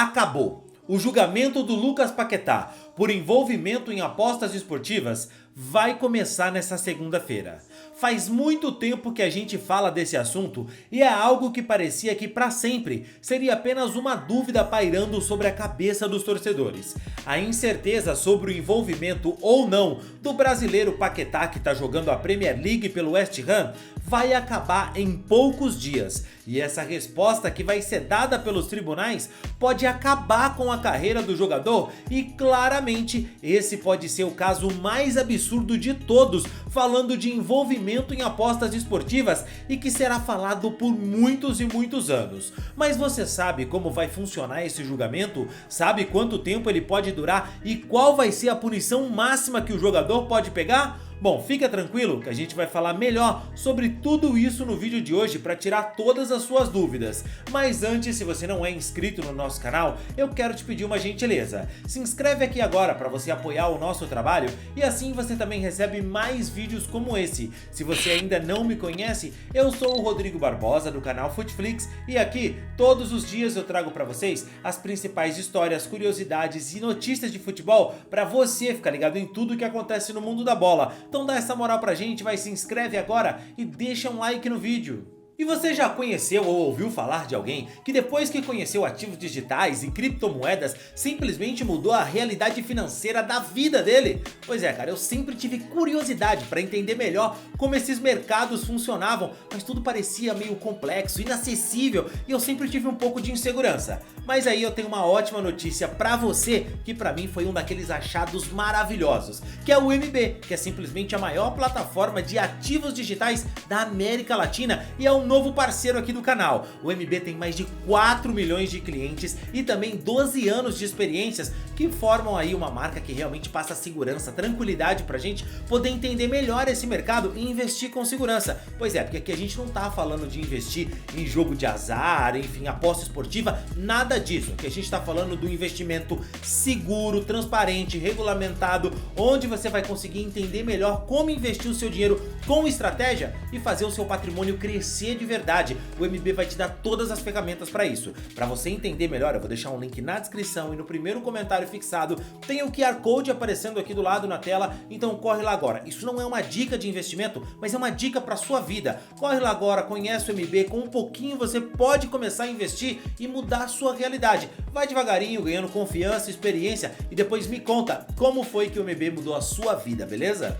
acabou. O julgamento do Lucas Paquetá por envolvimento em apostas esportivas vai começar nessa segunda-feira. Faz muito tempo que a gente fala desse assunto e é algo que parecia que para sempre seria apenas uma dúvida pairando sobre a cabeça dos torcedores. A incerteza sobre o envolvimento ou não do brasileiro Paquetá, que está jogando a Premier League pelo West Ham, vai acabar em poucos dias. E essa resposta que vai ser dada pelos tribunais pode acabar com a carreira do jogador e claramente esse pode ser o caso mais absurdo de todos, falando de envolvimento em apostas esportivas e que será falado por muitos e muitos anos. Mas você sabe como vai funcionar esse julgamento? Sabe quanto tempo ele pode durar e qual vai ser a punição máxima que o jogador pode pegar? Bom, fica tranquilo que a gente vai falar melhor sobre tudo isso no vídeo de hoje para tirar todas as suas dúvidas. Mas antes, se você não é inscrito no nosso canal, eu quero te pedir uma gentileza. Se inscreve aqui agora para você apoiar o nosso trabalho e assim você também recebe mais vídeos como esse. Se você ainda não me conhece, eu sou o Rodrigo Barbosa do canal Futflix e aqui todos os dias eu trago para vocês as principais histórias, curiosidades e notícias de futebol para você ficar ligado em tudo que acontece no mundo da bola. Então dá essa moral pra gente, se inscreve agora e deixa um like no vídeo. E você já conheceu ou ouviu falar de alguém que depois que conheceu ativos digitais e criptomoedas simplesmente mudou a realidade financeira da vida dele? Pois é, cara, eu sempre tive curiosidade para entender melhor como esses mercados funcionavam, mas tudo parecia meio complexo, inacessível e eu sempre tive um pouco de insegurança. Mas aí eu tenho uma ótima notícia para você, que para mim foi um daqueles achados maravilhosos, que é o MB, que é simplesmente a maior plataforma de ativos digitais da América Latina e é um novo parceiro aqui do canal. O MB tem mais de 4 milhões de clientes e também 12 anos de experiências que formam aí uma marca que realmente passa segurança, tranquilidade pra gente poder entender melhor esse mercado e investir com segurança. Pois é, porque aqui a gente não tá falando de investir em jogo de azar, enfim, aposta esportiva, nada disso. Aqui a gente tá falando do investimento seguro, transparente, regulamentado, onde você vai conseguir entender melhor como investir o seu dinheiro com estratégia e fazer o seu patrimônio crescer de verdade. O MB vai te dar todas as ferramentas para isso. Para você entender melhor, eu vou deixar um link na descrição e no primeiro comentário fixado tem o QR Code aparecendo aqui do lado na tela, então corre lá agora. Isso não é uma dica de investimento, mas é uma dica para sua vida. Corre lá agora, conhece o MB, com um pouquinho você pode começar a investir e mudar a sua realidade. Vai devagarinho, ganhando confiança, experiência e depois me conta como foi que o MB mudou a sua vida, beleza?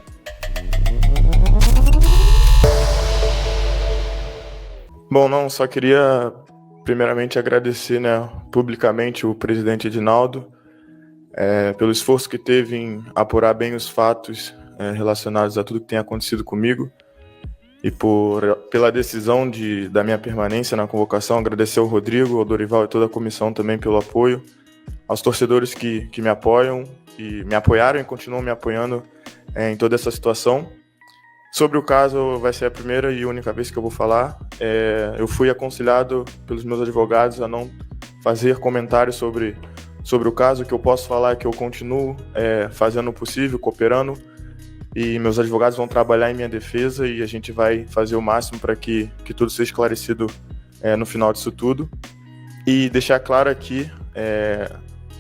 Bom, só queria primeiramente agradecer, publicamente o presidente Edinaldo pelo esforço que teve em apurar bem os fatos relacionados a tudo que tem acontecido comigo e pela decisão da minha permanência na convocação. Agradecer ao Rodrigo, ao Dorival e toda a comissão também pelo apoio, aos torcedores que me apoiam e me apoiaram e continuam me apoiando em toda essa situação. Sobre o caso, vai ser a primeira e única vez que eu vou falar. Eu fui aconselhado pelos meus advogados a não fazer comentários sobre o caso. O que eu posso falar é que eu continuo fazendo o possível, cooperando, e meus advogados vão trabalhar em minha defesa e a gente vai fazer o máximo para que tudo seja esclarecido no final disso tudo. E deixar claro aqui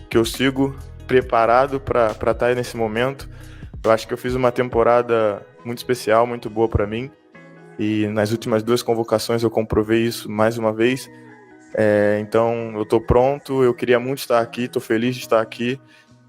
que eu sigo preparado para estar aí nesse momento. Eu acho que eu fiz uma temporada muito especial, muito boa para mim, e nas últimas 2 convocações eu comprovei isso mais uma vez. Então eu estou pronto, eu queria muito estar aqui, estou feliz de estar aqui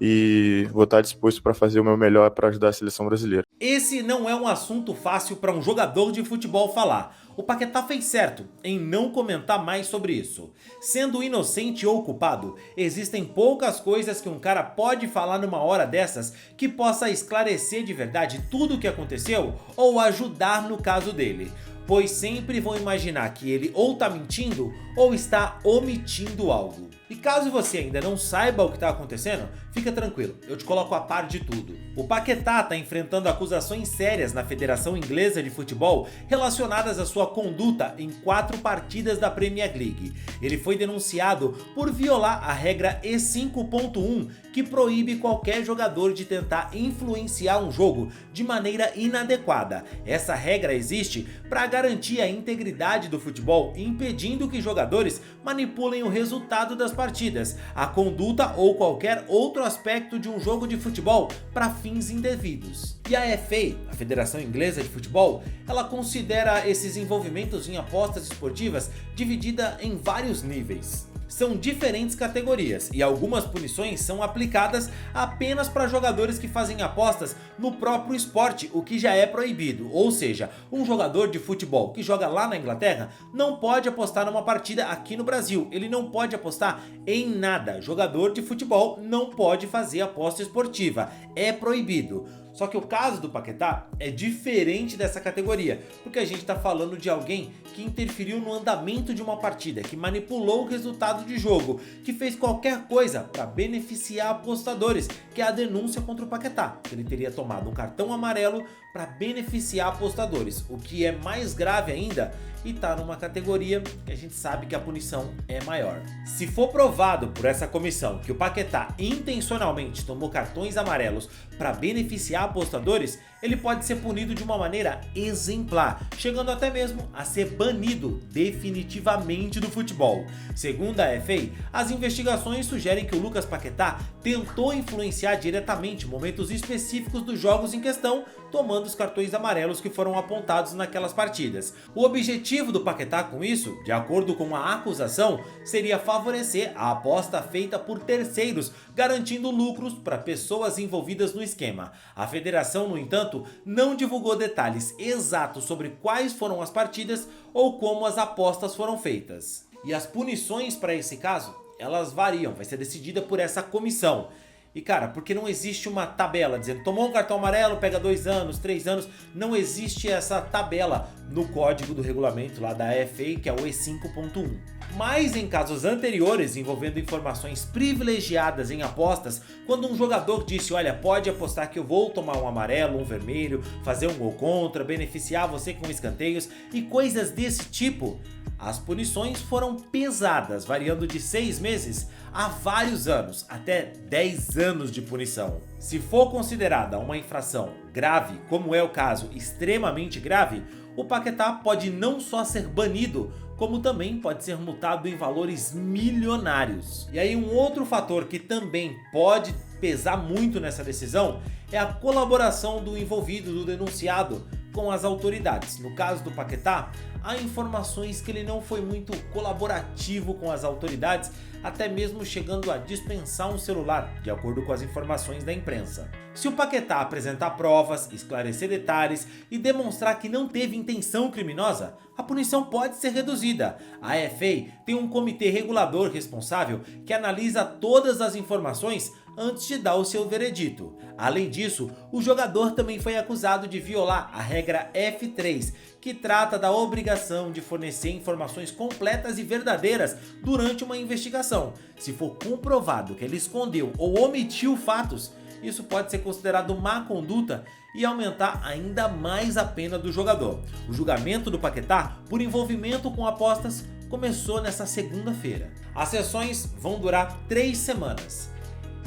e vou estar disposto para fazer o meu melhor para ajudar a seleção brasileira. Esse não é um assunto fácil para um jogador de futebol falar. O Paquetá fez certo em não comentar mais sobre isso. Sendo inocente ou culpado, existem poucas coisas que um cara pode falar numa hora dessas que possa esclarecer de verdade tudo o que aconteceu ou ajudar no caso dele. Pois sempre vão imaginar que ele ou tá mentindo ou está omitindo algo. E caso você ainda não saiba o que está acontecendo, fica tranquilo, eu te coloco a par de tudo. O Paquetá está enfrentando acusações sérias na Federação Inglesa de Futebol relacionadas à sua conduta em 4 partidas da Premier League. Ele foi denunciado por violar a regra E5.1, que proíbe qualquer jogador de tentar influenciar um jogo de maneira inadequada. Essa regra existe para garantir a integridade do futebol, impedindo que jogadores manipulem o resultado das partidas, a conduta ou qualquer outro aspecto de um jogo de futebol para fins indevidos. E a FA, a Federação Inglesa de Futebol, ela considera esses envolvimentos em apostas esportivas dividida em vários níveis. São diferentes categorias e algumas punições são aplicadas apenas para jogadores que fazem apostas no próprio esporte, o que já é proibido. Ou seja, um jogador de futebol que joga lá na Inglaterra não pode apostar numa partida aqui no Brasil. Ele não pode apostar em nada. Jogador de futebol não pode fazer aposta esportiva. É proibido. Só que o caso do Paquetá é diferente dessa categoria, porque a gente está falando de alguém que interferiu no andamento de uma partida, que manipulou o resultado de jogo, que fez qualquer coisa para beneficiar apostadores, que é a denúncia contra o Paquetá. Ele teria tomado um cartão amarelo para beneficiar apostadores, o que é mais grave ainda e está numa categoria que a gente sabe que a punição é maior. Se for provado por essa comissão que o Paquetá intencionalmente tomou cartões amarelos para beneficiar apostadores, ele pode ser punido de uma maneira exemplar, chegando até mesmo a ser banido definitivamente do futebol. Segundo a FA, as investigações sugerem que o Lucas Paquetá tentou influenciar diretamente momentos específicos dos jogos em questão, tomando os cartões amarelos que foram apontados naquelas partidas. O objetivo do Paquetá com isso, de acordo com a acusação, seria favorecer a aposta feita por terceiros, garantindo lucros para pessoas envolvidas no esquema. A federação, no entanto, não divulgou detalhes exatos sobre quais foram as partidas ou como as apostas foram feitas. E as punições para esse caso, elas variam, vai ser decidida por essa comissão. E cara, porque não existe uma tabela dizendo tomou um cartão amarelo, pega 2 anos, 3 anos, não existe essa tabela no código do regulamento lá da FA, que é o E5.1. Mas em casos anteriores envolvendo informações privilegiadas em apostas, quando um jogador disse, olha, pode apostar que eu vou tomar um amarelo, um vermelho, fazer um gol contra, beneficiar você com escanteios e coisas desse tipo, as punições foram pesadas, variando de 6 meses a vários anos, até 10 anos de punição. Se for considerada uma infração grave, como é o caso extremamente grave, o Paquetá pode não só ser banido, como também pode ser multado em valores milionários. E aí um outro fator que também pode pesar muito nessa decisão é a colaboração do envolvido, do denunciado, com as autoridades. No caso do Paquetá, há informações que ele não foi muito colaborativo com as autoridades, até mesmo chegando a dispensar um celular, de acordo com as informações da imprensa. Se o Paquetá apresentar provas, esclarecer detalhes e demonstrar que não teve intenção criminosa, a punição pode ser reduzida. A FA tem um comitê regulador responsável que analisa todas as informações antes de dar o seu veredito. Além disso, o jogador também foi acusado de violar a regra F3, que trata da obrigação de fornecer informações completas e verdadeiras durante uma investigação. Se for comprovado que ele escondeu ou omitiu fatos, isso pode ser considerado má conduta e aumentar ainda mais a pena do jogador. O julgamento do Paquetá por envolvimento com apostas começou nesta segunda-feira. As sessões vão durar 3 semanas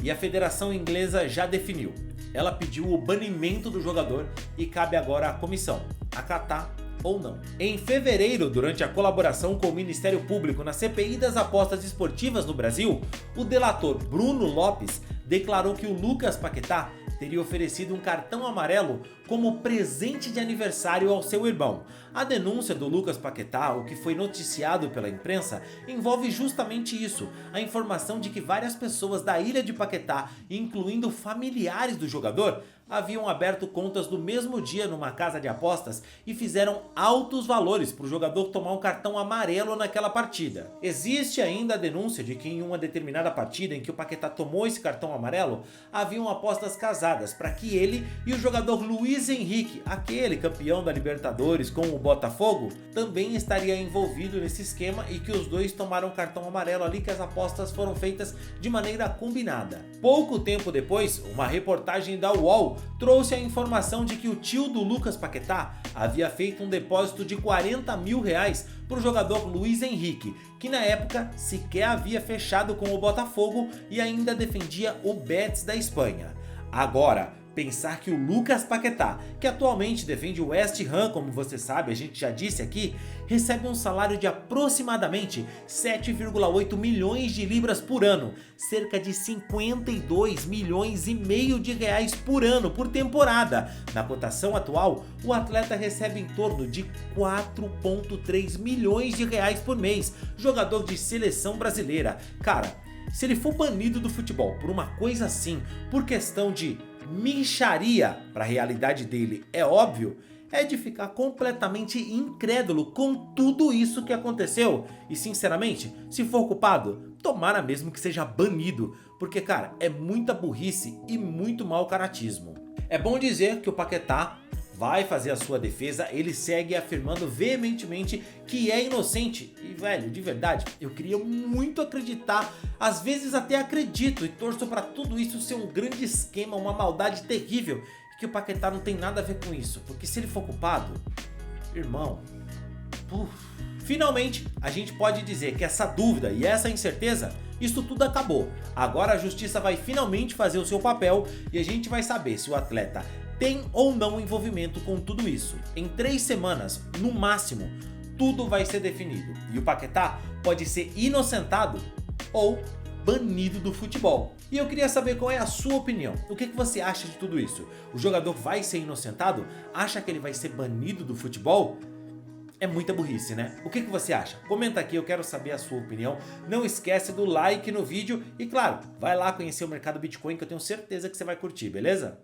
e a Federação Inglesa já definiu. Ela pediu o banimento do jogador e cabe agora à comissão acatar ou não. Em fevereiro, durante a colaboração com o Ministério Público na CPI das apostas esportivas no Brasil, o delator Bruno Lopes declarou que o Lucas Paquetá teria oferecido um cartão amarelo como presente de aniversário ao seu irmão. A denúncia do Lucas Paquetá, o que foi noticiado pela imprensa, envolve justamente isso, a informação de que várias pessoas da ilha de Paquetá, incluindo familiares do jogador, haviam aberto contas no mesmo dia numa casa de apostas e fizeram altos valores para o jogador tomar um cartão amarelo naquela partida. Existe ainda a denúncia de que em uma determinada partida em que o Paquetá tomou esse cartão amarelo, haviam apostas casadas para que ele e o jogador Luiz Henrique, aquele campeão da Libertadores com o Botafogo, também estaria envolvido nesse esquema e que os dois tomaram cartão amarelo ali, que as apostas foram feitas de maneira combinada. Pouco tempo depois, uma reportagem da UOL trouxe a informação de que o tio do Lucas Paquetá havia feito um depósito de R$40 mil para o jogador Luiz Henrique, que na época sequer havia fechado com o Botafogo e ainda defendia o Betis da Espanha. Agora, Pensar que o Lucas Paquetá, que atualmente defende o West Ham, como você sabe, a gente já disse aqui, recebe um salário de aproximadamente 7,8 milhões de libras por ano, cerca de 52 milhões e meio de reais por ano, por temporada. Na cotação atual, o atleta recebe em torno de 4,3 milhões de reais por mês, jogador de seleção brasileira. Cara, se ele for banido do futebol por uma coisa assim, por questão de mixaria para a realidade dele, é óbvio, é de ficar completamente incrédulo com tudo isso que aconteceu. E sinceramente, se for culpado, tomara mesmo que seja banido, porque cara, é muita burrice e muito mau caratismo. É bom dizer que o Paquetá vai fazer a sua defesa, ele segue afirmando veementemente que é inocente. E velho, de verdade, eu queria muito acreditar, às vezes até acredito e torço para tudo isso ser um grande esquema, uma maldade terrível, e que o Paquetá não tem nada a ver com isso, porque se ele for culpado, irmão, finalmente a gente pode dizer que essa dúvida e essa incerteza, isso tudo acabou. Agora a justiça vai finalmente fazer o seu papel e a gente vai saber se o atleta tem ou não envolvimento com tudo isso. Em 3 semanas, no máximo, tudo vai ser definido. E o Paquetá pode ser inocentado ou banido do futebol. E eu queria saber qual é a sua opinião. O que você acha de tudo isso? O jogador vai ser inocentado? Acha que ele vai ser banido do futebol? É muita burrice, né? O que você acha? Comenta aqui, eu quero saber a sua opinião. Não esquece do like no vídeo e claro, vai lá conhecer o mercado Bitcoin que eu tenho certeza que você vai curtir, beleza?